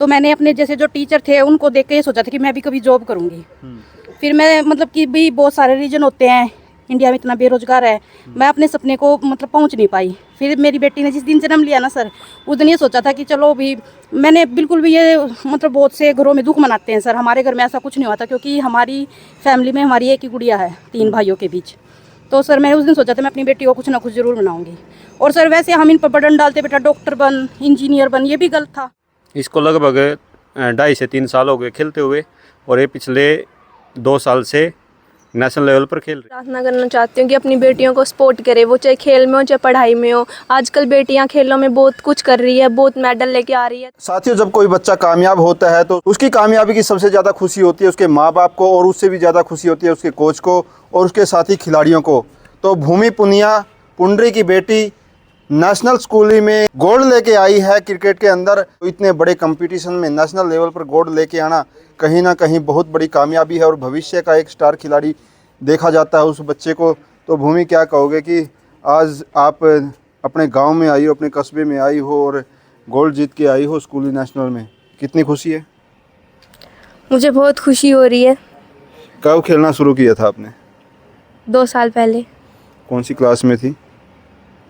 तो मैंने अपने जैसे जो टीचर थे उनको देख के ये सोचा था कि मैं भी कभी जॉब करूँगी। फिर मैं मतलब कि भी बहुत सारे रीजन होते हैं, इंडिया में इतना बेरोजगार है, मैं अपने सपने को मतलब पहुंच नहीं पाई। फिर मेरी बेटी ने जिस दिन जन्म लिया ना सर, उस दिन ये सोचा था कि चलो भी मैंने बिल्कुल भी ये मतलब बहुत से घरों में दुख मनाते हैं सर, हमारे घर में ऐसा कुछ नहीं हुआ था क्योंकि हमारी फैमिली में हमारी एक ही गुड़िया है 3 भाइयों के बीच। तो सर मैंने उस दिन सोचा था मैं अपनी बेटी को कुछ ना कुछ ज़रूर बनाऊंगी। और सर वैसे हम इन पर बर्डन डालते बेटा डॉक्टर बन, इंजीनियर बन, ये भी गलत था। इसको लगभग 2.5 से 3 साल हो गए खेलते हुए, और ये पिछले 2 साल से नेशनल लेवल पर खेल रही। प्रार्थना करना चाहती हूँ कि अपनी बेटियों को सपोर्ट करे, वो चाहे खेल में हो चाहे पढ़ाई में हो। आजकल बेटियाँ खेलों में बहुत कुछ कर रही है, बहुत मेडल लेके आ रही है। साथियों, जब कोई बच्चा कामयाब होता है तो उसकी कामयाबी की सबसे ज़्यादा खुशी होती है उसके माँ बाप को, और उससे भी ज़्यादा खुशी होती है उसके कोच को और उसके साथी खिलाड़ियों को। तो भूमि पुनिया पुंडरी की बेटी नेशनल स्कूली में गोल्ड लेके आई है क्रिकेट के अंदर। तो इतने बड़े कंपटीशन में नेशनल लेवल पर गोल्ड लेके आना कहीं ना कहीं बहुत बड़ी कामयाबी है, और भविष्य का एक स्टार खिलाड़ी देखा जाता है उस बच्चे को। तो भूमि, क्या कहोगे कि आज आप अपने गांव में आई हो, अपने कस्बे में आई हो और गोल्ड जीत के आई हो स्कूली नेशनल में, कितनी खुशी है? मुझे बहुत खुशी हो रही है। कब खेलना शुरू किया था आपने? 2 साल पहले। कौन सी क्लास में थी?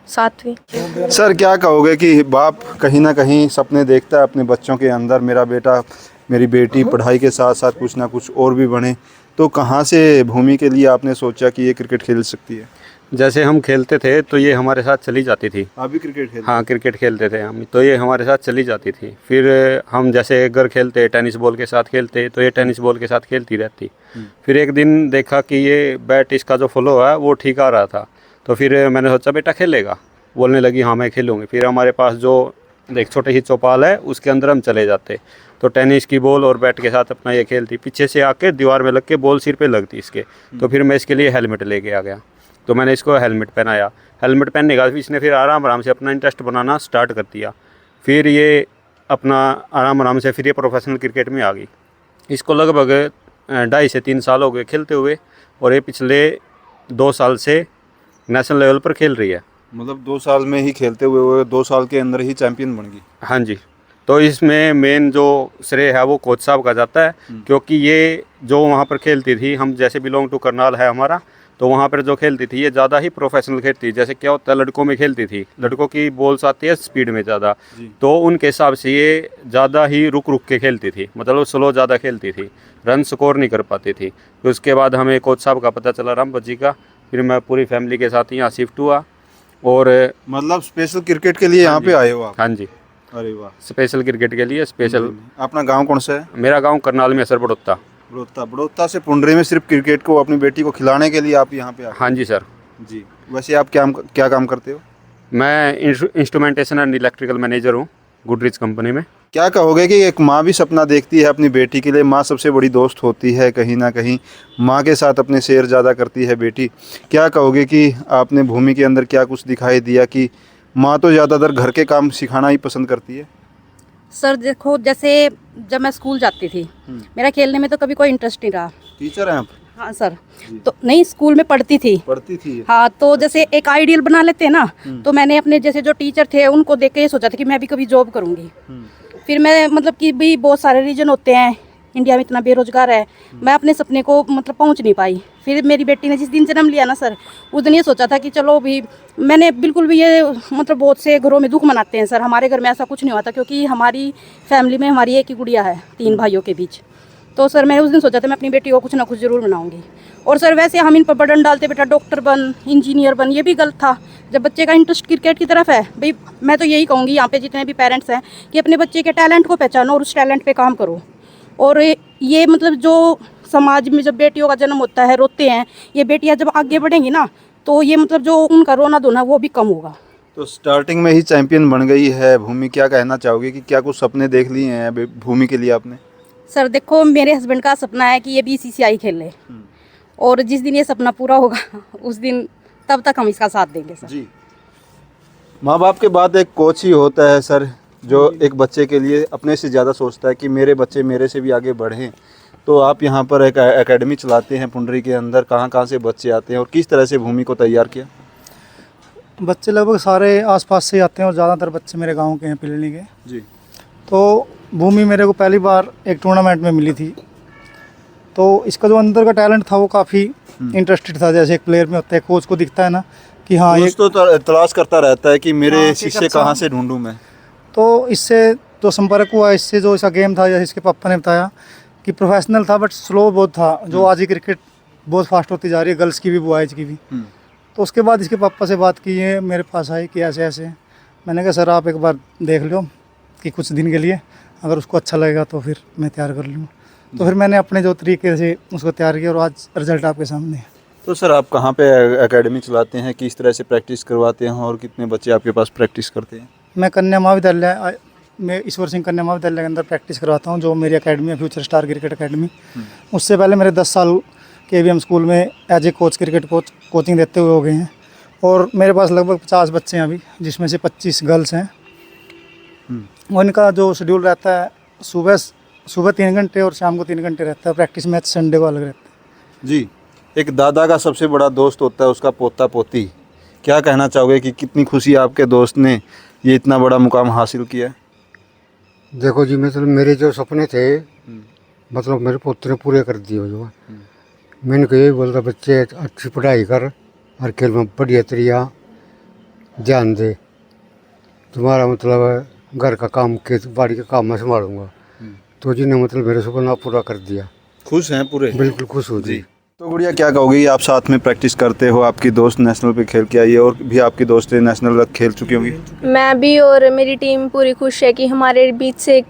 7वीं। सर, क्या कहोगे कि बाप कहीं ना कहीं सपने देखता है अपने बच्चों के अंदर, मेरा बेटा मेरी बेटी पढ़ाई के साथ साथ कुछ ना कुछ और भी बने। तो कहाँ से भूमि के लिए आपने सोचा कि ये क्रिकेट खेल सकती है? जैसे हम खेलते थे तो ये हमारे साथ चली जाती थी। आप भी क्रिकेट खेलते? हाँ, क्रिकेट खेलते थे हम, तो ये हमारे साथ चली जाती थी। फिर हम जैसे घर खेलते, टेनिस बॉल के साथ खेलते, तो ये टेनिस बॉल के साथ खेलती रहती। फिर एक दिन देखा कि ये बैट इसका जो फ्लो है वो ठीक आ रहा था, तो फिर मैंने सोचा बेटा खेलेगा। बोलने लगी हाँ मैं खेलूँगी। फिर हमारे पास जो एक छोटी सी चौपाल है उसके अंदर हम चले जाते, तो टेनिस की बॉल और बैट के साथ अपना ये खेलती। पीछे से आके दीवार में लग के बॉल सिर पे लगती इसके, तो फिर मैं इसके लिए हेलमेट लेके आ गया। तो मैंने इसको हेलमेट पहनाया। हेलमेट पहनने के बाद इसने फिर आराम आराम से अपना इंटरेस्ट बनाना स्टार्ट कर दिया। फिर ये अपना आराम आराम से फिर ये प्रोफेशनल क्रिकेट में आ गई। इसको लगभग 2.5 से 3 साल हो गए खेलते हुए, और ये पिछले 2 साल से नेशनल लेवल पर खेल रही है। मतलब 2 साल में ही खेलते हुए वो 2 साल के अंदर ही चैंपियन बन गई? हाँ जी। तो इसमें मेन जो श्रेय है वो कोच साहब का जाता है, क्योंकि ये जो वहाँ पर खेलती थी, हम जैसे बिलोंग टू करनाल है हमारा, तो वहाँ पर जो खेलती थी ये ज़्यादा ही प्रोफेशनल खेलती थी। जैसे क्या होता है, लड़कों में खेलती थी, लड़कों की बॉल्स आती है स्पीड में ज़्यादा, तो उनके हिसाब से ये ज़्यादा ही रुक रुक के खेलती थी, मतलब स्लो ज़्यादा खेलती थी, रन स्कोर नहीं कर पाती थी। फिर उसके बाद हमें कोच साहब का पता चला, राम बज्जी का। फिर मैं पूरी फैमिली के साथ यहाँ शिफ्ट हुआ, और मतलब स्पेशल क्रिकेट के लिए यहाँ पे आए हो आप? हाँ जी, अरे वाह। स्पेशल क्रिकेट के लिए स्पेशल। अपना गांव कौन सा है? मेरा गांव करनाल में सर, बड़ौदा। बड़ौदा से पुंडरी में सिर्फ क्रिकेट को अपनी बेटी को खिलाने के लिए आप यहाँ पे आए? हाँ जी सर जी। वैसे आप क्या काम करते हो? मैं इंस्ट्रूमेंटेशन एंड इलेक्ट्रिकल मैनेजर हूँ गुडरीच कंपनी में। क्या कहोगे कि एक माँ भी सपना देखती है अपनी बेटी के लिए, माँ सबसे बड़ी दोस्त होती है कहीं ना कहीं, माँ के साथ अपने शेयर ज़्यादा करती है बेटी। क्या कहोगे कि आपने भूमि के अंदर क्या कुछ दिखाई दिया कि माँ तो ज़्यादातर घर के काम सिखाना ही पसंद करती है? सर देखो, जैसे जब मैं स्कूल जाती थी, मेरा खेलने में तो कभी कोई इंटरेस्ट नहीं रहा। टीचर हैं आप? हाँ सर। तो नहीं, स्कूल में पढ़ती थी। हाँ, तो जैसे एक आइडियल बना लेते हैं ना, तो मैंने अपने जैसे जो टीचर थे उनको देख के ये सोचा था कि मैं भी कभी जॉब करूँगी। फिर मैं मतलब कि भी बहुत सारे रीजन होते हैं, इंडिया में इतना बेरोजगार है, मैं अपने सपने को मतलब पहुंच नहीं पाई। फिर मेरी बेटी ने जिस दिन जन्म लिया ना सर, उस दिन ये सोचा था कि चलो भी मैंने बिल्कुल भी ये मतलब बहुत से घरों में दुख मनाते हैं सर, हमारे घर में ऐसा कुछ नहीं हुआ था क्योंकि हमारी फैमिली में हमारी एक ही गुड़िया है 3 भाइयों के बीच। तो सर मैंने उस दिन सोचा था मैं अपनी बेटी को कुछ ना कुछ ज़रूर बनाऊंगी। और सर वैसे हम इन पर बर्डन डालते बेटा डॉक्टर बन, इंजीनियर बन, ये भी गलत था। जब बच्चे का इंटरेस्ट क्रिकेट की तरफ है, भाई मैं तो यही कहूँगी यहाँ पे जितने भी पेरेंट्स हैं कि अपने बच्चे के टैलेंट को पहचानो और उस टैलेंट पे काम करो। और ये मतलब जो समाज में जब बेटियों का जन्म होता है, रोते हैं, ये बेटियाँ जब आगे बढ़ेंगी ना, तो ये मतलब जो उनका रोना धोना वो भी कम होगा। तो स्टार्टिंग में ही चैंपियन बन गई है भूमि, क्या कहना चाहोगे कि क्या कुछ सपने देख लिए हैं भूमि के लिए आपने? सर देखो, मेरे हस्बैंड का सपना है कि ये BCCI खेले, और जिस दिन ये सपना पूरा होगा उस दिन तब तक हम इसका साथ देंगे सर। जी। माँ बाप के बाद एक कोच ही होता है सर, जो एक बच्चे के लिए अपने से ज़्यादा सोचता है कि मेरे बच्चे मेरे से भी आगे बढ़ें। तो आप यहाँ पर एक एकेडमी चलाते हैं पुंडरी के अंदर, कहाँ से बच्चे आते हैं और किस तरह से भूमि को तैयार किया? बच्चे लगभग सारे आसपास से आते हैं और ज़्यादातर बच्चे मेरे गांव के हैं, पिलनी के। जी। तो भूमि मेरे को पहली बार एक टूर्नामेंट में मिली थी, तो इसका जो अंदर का टैलेंट था वो काफ़ी इंटरेस्टेड था। जैसे एक प्लेयर में होता है, कोच को दिखता है ना कि हाँ ये तो तलाश करता रहता है कि मेरे हाँ, शिष्य अच्छा। कहाँ से ढूंढूं मैं। तो इससे जो संपर्क हुआ, इससे जो इसका गेम था, जैसे इसके पापा ने बताया कि प्रोफेशनल था बट स्लो बहुत था। जो आज ही क्रिकेट बहुत फास्ट होती जा रही है, गर्ल्स की भी बॉयज़ की भी। तो उसके बाद इसके पापा से बात की है, मेरे पास आई कि ऐसे ऐसे। मैंने कहा सर आप एक बार देख लो कि कुछ दिन के लिए, अगर उसको अच्छा लगेगा तो फिर मैं तैयार कर लूँ। तो फिर मैंने अपने जो तरीके से उसको तैयार किया और आज रिजल्ट आपके सामने है। तो सर आप कहाँ पे एकेडमी चलाते हैं, किस तरह से प्रैक्टिस करवाते हैं और कितने बच्चे आपके पास प्रैक्टिस करते हैं? मैं कन्या महाविद्यालय में ईश्वर सिंह कन्या महाविद्यालय के अंदर प्रैक्टिस करवाता हूँ, जो मेरी एकेडमी है फ्यूचर स्टार क्रिकेट एकेडमी। उससे पहले मेरे 10 साल KVM स्कूल में as a coach, cricket coach coaching देते हुए हो गए हैं। और मेरे पास लगभग 50 बच्चे हैं अभी, जिसमें से 25 गर्ल्स हैं। और इनका जो शेड्यूल रहता है, सुबह 3 घंटे और शाम को 3 घंटे रहता है। प्रैक्टिस मैच संडे को अलग रहता है। जी, एक दादा का सबसे बड़ा दोस्त होता है उसका पोता पोती। क्या कहना चाहोगे कि कितनी खुशी आपके दोस्त ने ये इतना बड़ा मुकाम हासिल किया? देखो जी, मतलब मेरे जो सपने थे मतलब मेरे पोते ने पूरे कर दिए। जो मैंने कहा यही बोलता, बच्चे अच्छी पढ़ाई कर और खेल में बढ़िया तरीका ध्यान दे, तुम्हारा मतलब घर का काम, खेत बाड़ी का काम मैं संभालूंगा। तो जी ने मतलब मेरे सपना पूरा कर दिया। खुश हैं पूरे? बिल्कुल खुश हो जी। तो गुड़िया क्या कहोगी, आप साथ में प्रैक्टिस करते हो, आपकी दोस्त नेशनल पे खेल के आई है और भी आपकी दोस्त नेशनल खेल चुकी होंगी? मैं भी और मेरी टीम पूरी खुश है कि हमारे बीच से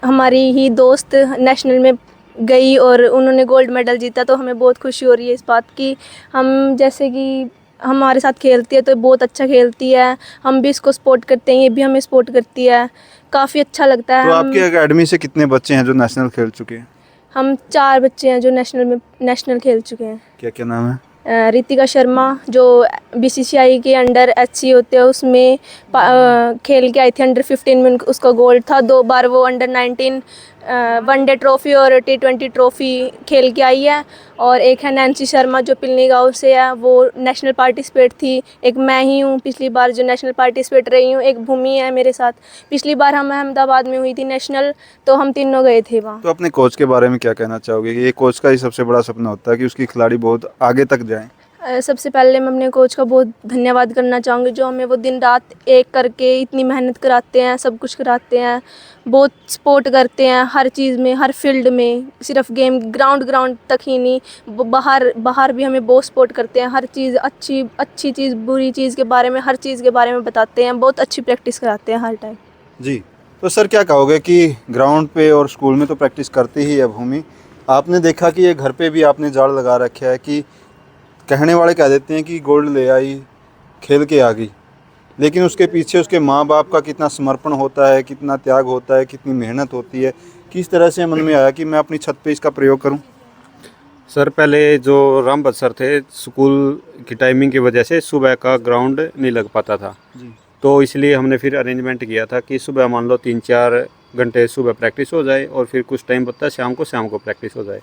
हमारी ही दोस्त नेशनल में गई और उन्होंने गोल्ड मेडल जीता। तो हमें बहुत खुशी हो रही है इस बात की। हम जैसे कि हमारे साथ खेलती है तो बहुत अच्छा खेलती है, हम भी इसको सपोर्ट करते हैं, ये भी हमें सपोर्ट करती है। काफ़ी अच्छा लगता है। तो आपकी एकेडमी से कितने बच्चे हैं जो नेशनल खेल चुके हैं? हम 4 बच्चे हैं जो नेशनल खेल चुके हैं। क्या क्या नाम है? रितिका शर्मा जो BCCI के अंडर HC होते हैं उसमें खेल के आई थी। अंडर 15 में उसका गोल्ड था। 2 बार वो अंडर 19 वनडे ट्रॉफ़ी और T20 ट्रॉफ़ी खेल के आई है। और एक है नैन्सी शर्मा जो पिलनी गाँव से है, वो नेशनल पार्टिसिपेट थी। एक मैं ही हूँ पिछली बार जो नेशनल पार्टिसिपेट रही हूँ। एक भूमि है मेरे साथ। पिछली बार हम अहमदाबाद में हुई थी नेशनल, तो हम तीनों गए थे वहाँ। तो अपने कोच के बारे में क्या कहना चाहोगे? ये कोच का ही सबसे बड़ा सपना होता है कि उसकी खिलाड़ी बहुत आगे तक जाएं। सबसे पहले मैं अपने कोच का बहुत धन्यवाद करना चाहूँगी, जो हमें वो दिन रात एक करके इतनी मेहनत कराते हैं, सब कुछ कराते हैं, बहुत सपोर्ट करते हैं हर चीज़ में, हर फील्ड में। सिर्फ गेम ग्राउंड तक ही नहीं, बाहर भी हमें बहुत सपोर्ट करते हैं। हर चीज़ अच्छी चीज़, बुरी चीज़ के बारे में, हर चीज़ के बारे में बताते हैं। बहुत अच्छी प्रैक्टिस कराते हैं हर टाइम। जी, तो सर क्या कहोगे कि ग्राउंड पे और स्कूल में तो प्रैक्टिस करती ही है भूमि, आपने देखा कि ये घर पे भी आपने जाल लगा रखा है कि कहने वाले कह देते हैं कि गोल्ड ले आई, खेल के आ गई, लेकिन उसके पीछे उसके माँ बाप का कितना समर्पण होता है, कितना त्याग होता है, कितनी मेहनत होती है। किस तरह से मन में आया कि मैं अपनी छत पे इसका प्रयोग करूं? सर पहले जो रामभद्र सर थे, स्कूल की टाइमिंग की वजह से सुबह का ग्राउंड नहीं लग पाता था जी। तो इसलिए हमने फिर अरेंजमेंट किया था कि सुबह मान लो 3-4 घंटे सुबह प्रैक्टिस हो जाए और फिर कुछ टाइम बचता है शाम को प्रैक्टिस हो जाए।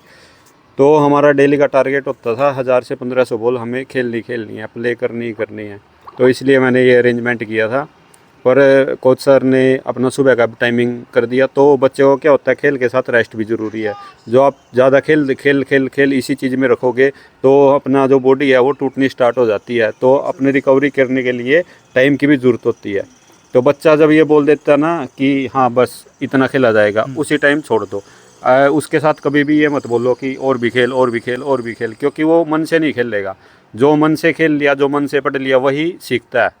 तो हमारा डेली का टारगेट होता था 1000 से 1500 बॉल हमें खेलनी है, प्ले करनी है। तो इसलिए मैंने ये अरेंजमेंट किया था। पर कोच सर ने अपना सुबह का टाइमिंग कर दिया। तो बच्चे को क्या होता है, खेल के साथ रेस्ट भी ज़रूरी है। जो आप ज़्यादा खेल इसी चीज़ में रखोगे तो अपना जो बॉडी है वो टूटनी स्टार्ट हो जाती है। तो अपने रिकवरी करने के लिए टाइम की भी ज़रूरत होती है। तो बच्चा जब ये बोल देता ना कि हाँ बस इतना खेला जाएगा, उसी टाइम छोड़ दो। उसके साथ कभी भी ये मत बोलो कि और भी खेल, क्योंकि वो मन से नहीं खेलेगा। जो मन से खेल लिया, जो मन से पढ़ लिया, वही सीखता है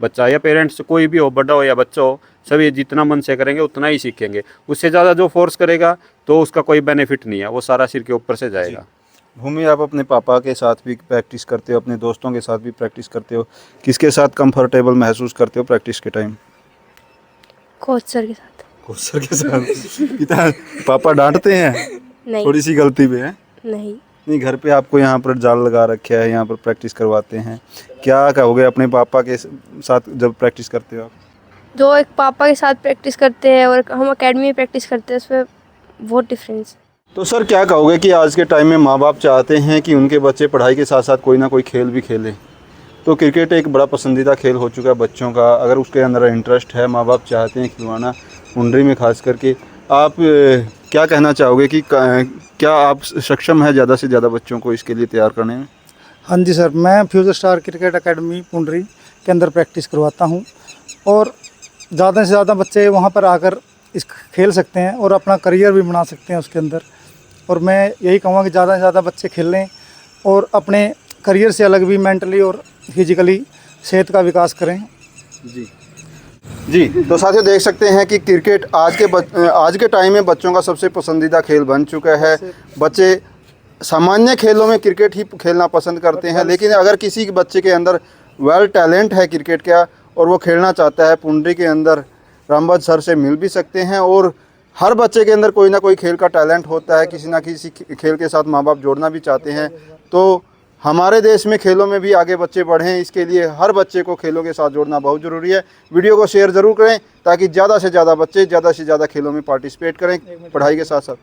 बच्चा या पेरेंट्स, कोई भी हो, बड़ा हो या बच्चा हो, सभी जितना मन से करेंगे उतना ही सीखेंगे। उससे ज़्यादा जो फोर्स करेगा तो उसका कोई बेनिफिट नहीं है, वो सारा सिर के ऊपर से जाएगा। भूमि, आप अपने पापा के साथ भी प्रैक्टिस करते हो, अपने दोस्तों के साथ भी प्रैक्टिस करते हो, किसके साथ कंफर्टेबल महसूस करते हो प्रैक्टिस के टाइम? कोच सर के साथ। कोच सर के साथ। पिता पापा डांटते हैं नहीं थोड़ी सी गलती पे? है नहीं, घर पे आपको यहाँ पर जाल लगा रखा है, यहाँ पर प्रैक्टिस करवाते हैं, क्या कहोगे अपने पापा के साथ जब प्रैक्टिस करते हो आप? जो एक पापा के साथ प्रैक्टिस करते हैं और हम एकेडमी में प्रैक्टिस करते हैं, उसमें बहुत डिफरेंस। तो सर क्या कहोगे कि आज के टाइम में माँ बाप चाहते हैं कि उनके बच्चे पढ़ाई के साथ साथ कोई ना कोई खेल भी खेले। तो क्रिकेट एक बड़ा पसंदीदा खेल हो चुका है बच्चों का, अगर उसके अंदर इंटरेस्ट है, माँ बाप चाहते हैं खिलवाना, मुंडरी में खास करके, आप क्या कहना चाहोगे कि क्या आप सक्षम है ज़्यादा से ज़्यादा बच्चों को इसके लिए तैयार करने में? हाँ जी सर, मैं फ्यूचर स्टार क्रिकेट एकेडमी पुंडरी के अंदर प्रैक्टिस करवाता हूँ और ज़्यादा से ज़्यादा बच्चे वहाँ पर आकर इस खेल सकते हैं और अपना करियर भी बना सकते हैं उसके अंदर। और मैं यही कहूँगा कि ज़्यादा से ज़्यादा बच्चे खेलें और अपने करियर से अलग भी मेंटली और फिजिकली सेहत का विकास करें। जी, तो साथियों देख सकते हैं कि क्रिकेट आज के टाइम में बच्चों का सबसे पसंदीदा खेल बन चुका है। बच्चे सामान्य खेलों में क्रिकेट ही खेलना पसंद करते हैं, लेकिन अगर किसी बच्चे के अंदर वेल टैलेंट है क्रिकेट का और वो खेलना चाहता है, पुंडरी के अंदर रामबाद सर से मिल भी सकते हैं। और हर बच्चे के अंदर कोई ना कोई खेल का टैलेंट होता है, किसी ना किसी खेल के साथ माँ बाप जोड़ना भी चाहते हैं। तो हमारे देश में खेलों में भी आगे बच्चे बढ़ें, इसके लिए हर बच्चे को खेलों के साथ जोड़ना बहुत ज़रूरी है। वीडियो को शेयर ज़रूर करें ताकि ज़्यादा से ज़्यादा बच्चे ज़्यादा से ज़्यादा खेलों में पार्टिसिपेट करें पढ़ाई के साथ साथ।